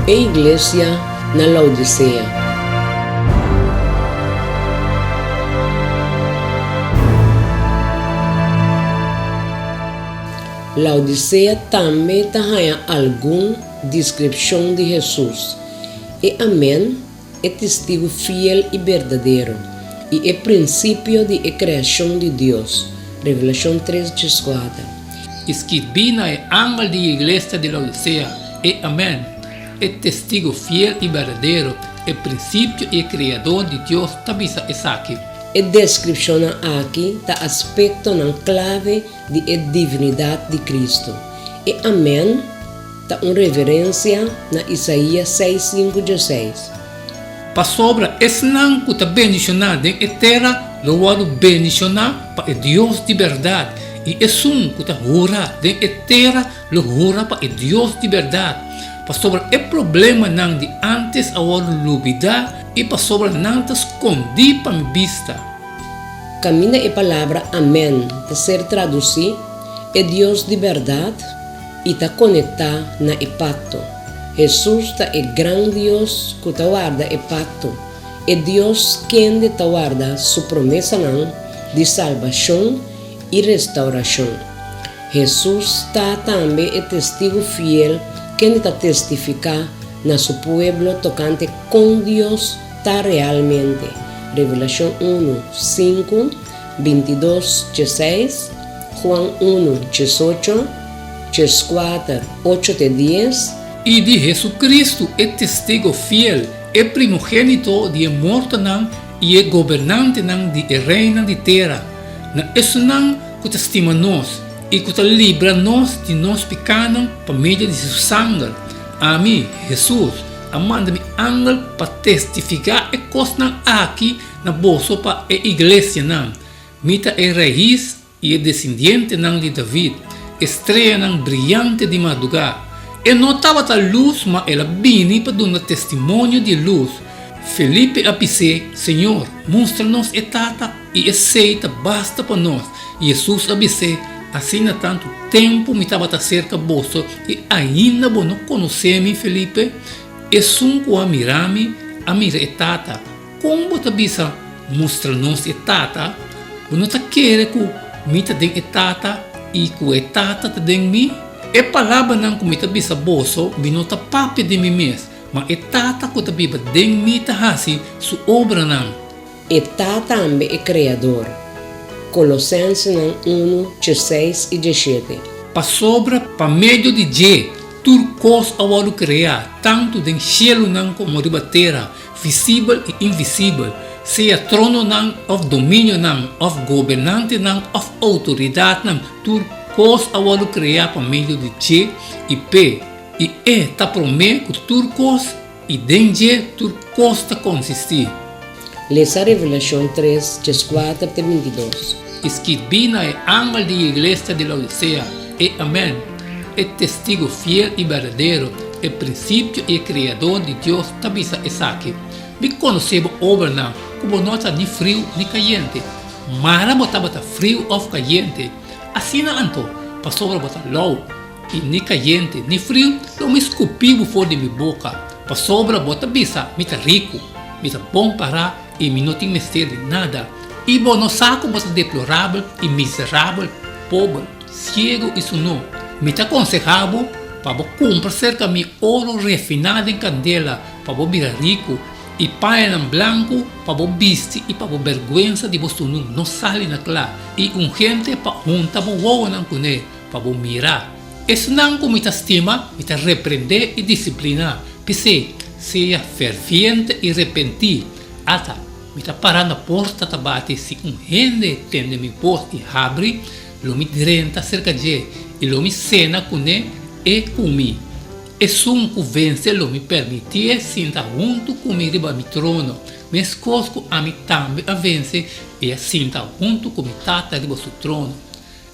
e iglesia na Laodicea. Laodicea também tem alguma descrição de Jesus. E Amém é testigo fiel e verdadeiro, e é princípio de criação de Deus. Revelação 3:4. Escrito na ángel de igreja de Laodicea, e Amém, é testigo fiel e verdadeiro, é princípio e criador de Deus, tabisa Isaac. A descrição aqui está aspecto na clave de divindade de Cristo. E Amém está uma referência na Isaías 6:5-6. Para sobra, esse não que está bendicionado em terra, louvado bendicionado para Deus de verdade. E esse que está jura em terra, louvado para Deus de verdade. Para sobra, é problema não de antes a hora lubida e para sobra não te escondi para me vista. Camina a palavra Amém, de ser traduzido, é Deus de verdade e está conectado na pacto. Jesus é grande Deus que guarda o pacto. É Deus quem guarda sua promessa de salvação e restauração. Jesus está também testigo fiel quem testifica na seu povo tocante com Deus está realmente. Revelação 1:5, 22:6, Juan 1:18, 4, 8-10. E de Jesucristo é testigo fiel, é primogênito de morto e é governante de reina de terra. Na isso não que te estima nós e que te livra nós de nós pecados por meio de seu sangue. A mim, Jesus, manda-me ángel para testificar e coisa aqui na bolsa para a igreja. Mita é raiz e é descendente de David, estrela brilhante de madrugada. E notava a luz, mas ela vinha para dar testemunho de luz. Felipe disse: Senhor, mostra-nos a tata e aceita, basta para nós. E Jesus disse: assim há tanto tempo me estava cerca de você e ainda não conhece-me, Felipe. E sunco a mirar-me, a mirar a tata. Como você bisa mostra-nos a tata? Você não quer que me tenha a tata e que a tata tenha me? E palavra não como está bisa bolso, binota papi de mim mesmo, mas é tata que está biba de mim tahasi su obra não. E tata também é criador. Colossenses 1:6-17. Pa sobra, pa meio de je, turcos ao criar, tanto de cielo não como de terra, visível e invisível, seja trono não, of domínio não, of governante não, of autoridade não, turcos ao criar por meio de G e P e E tá prometo turcos e dengue turcos tá consistir. Lesa Revelação 3:4-22. Escrito na ángel de igreja de Laodicea, e Amém, é testigo fiel e verdadeiro, é princípio e criador de Deus, tabisa Isaac. Me conhecebo obra não, como nota nem frio nem caliente, mara botava frio ou caliente. Assim não anto, passou para botar low, e nem caliente, nem frio, não me escupivo fora de minha boca. Passou para botar bisa, me tá rico, me tá bom para e me não tem mestre de nada. E bom, não saco bota deplorável e miserável, pobre, cego e suno. Me tá aconselhável para comprar cerca de ouro refinado em candela, para virar rico, e paia branco para vestir e para vergonha de você não sair na clá e gente para juntar boa não cune para mirar. Isso não como me estima, me repreender e disciplinar, pise seja ferviente e arrepentir. Ata me parar na porta tabate se gente tende me porta e abre, lo me direnta cerca de e lo me cena cune e comi. E que vence lo me permitir sentar junto comigo riba mi trono, mas cosco a mi também a vence e sentar junto com mi tata riba su trono.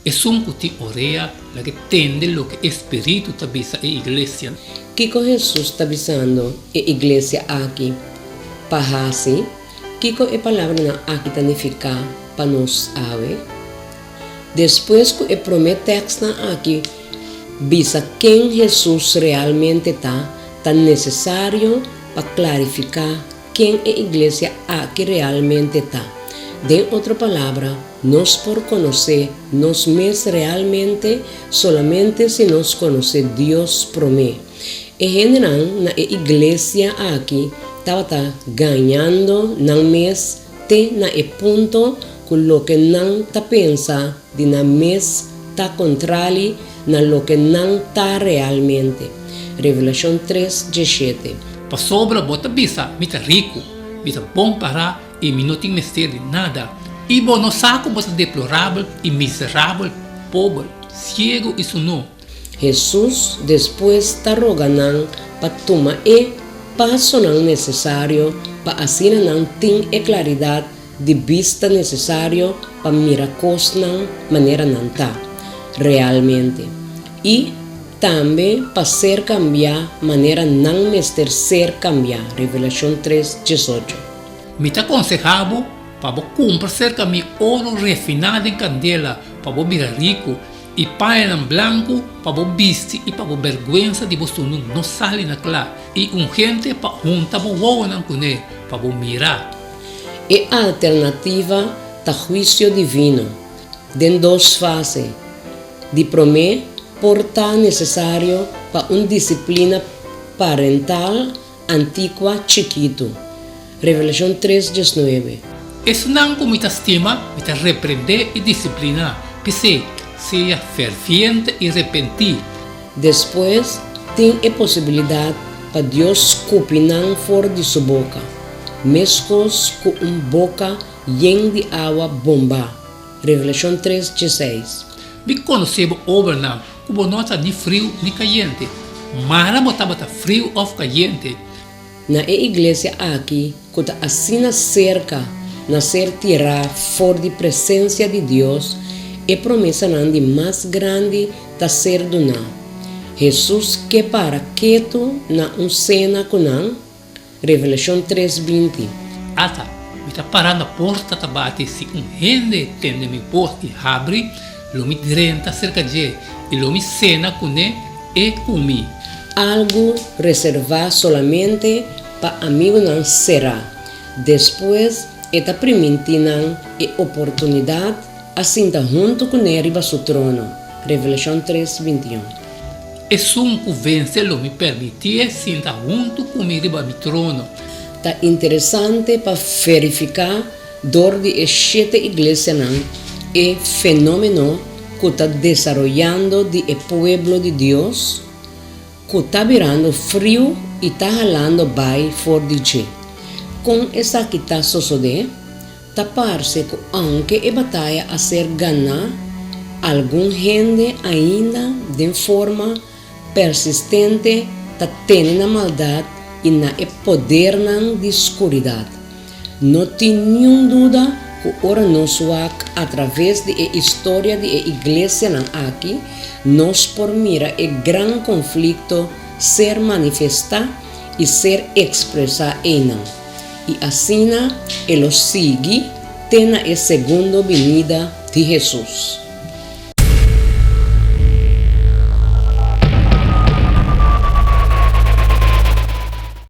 E que ti orea la que tende lo que espírito tabisa e iglesia. Kiko Jesus está avisando a igreja aqui, pahasi, Kiko é palavra na aqui tanifica para nós ave. Depois que promete texto aqui, visa quem Jesus realmente está, tan necessário para clarificar quem a igreja aqui realmente está. De outra palavra, nós por conhecer nós mesmos realmente solamente se nós conhecer Deus por mim. Em geral, na igreja aqui, estava ganhando não mês, te na ponto que o que não está pensa de na mês está contrário na lo que não está realmente. Revelação 3:17. Pa sobra bota bisa, mita rico, mita bom para e mi não tem mestre de nada. E bo no saco bota deplorável e miserável, pobre, ciego e suno. Jesus depois está rogando para tomar o passo necessário para assim não ter a claridade de vista necessário para mirar coisas de maneira não está realmente. E também para ser cambiar maneira não mestre ser cambiar. Revelação 3:18. Me te aconsejavo para vos comprar cerca mi oro refinado em candela, para vos virar rico, e paia em branco, para vos vestir e para vos vergüenza de vos não sale na clara, e gente para juntar vos voam com ele, para vos mirar. E a alternativa está juízo divino, de duas fases, de prometer portar necessário para uma disciplina parental antiga chiquito. Revelação 3:19. Isso não como me estima, me repreender e disciplinar, porque seja ferviente e arrepentir. Depois, tem a possibilidade para Deus cupinar fora de sua boca, mesmo com uma boca cheia de água bomba. Revelação 3:16. Me conhecebo overnam, como não está nem frio nem caliente, mas botava frio ou caliente. Na igreja aqui, que está assim cerca, na ser tirada fora de presença de Deus, a promessa de mais grande está ser donada. Jesus que para quieto na cena com não, Revelação 3:20. Ata, me está parando a porta tá bate se gente tende me porta e abre, lo me direnta cerca de e lo me cena com ele e comi. Algo reservado solamente para amigo não será. Depois, está permitindo a oportunidade assim tá junto com ele para seu trono. Revelação 3:21. E sunco vence lo me permitir sentar junto comigo para mi trono. Está interessante para verificar dor de 7 igrejas não e fenômeno que está desenvolvendo de o pueblo de Deus, que está virando frio e está jalando bai fora de si. Com essa que está sucedendo, está parece que aunque a batalha a ser ganhada, alguma gente ainda de forma persistente está tendo a maldade e na poder de escuridade. Não tem nenhuma dúvida que ora nós através da história da igreja aqui, nós por mira o grande conflito ser manifestar e ser expressar em e assim ele sigue tem a segunda venida de Jesus.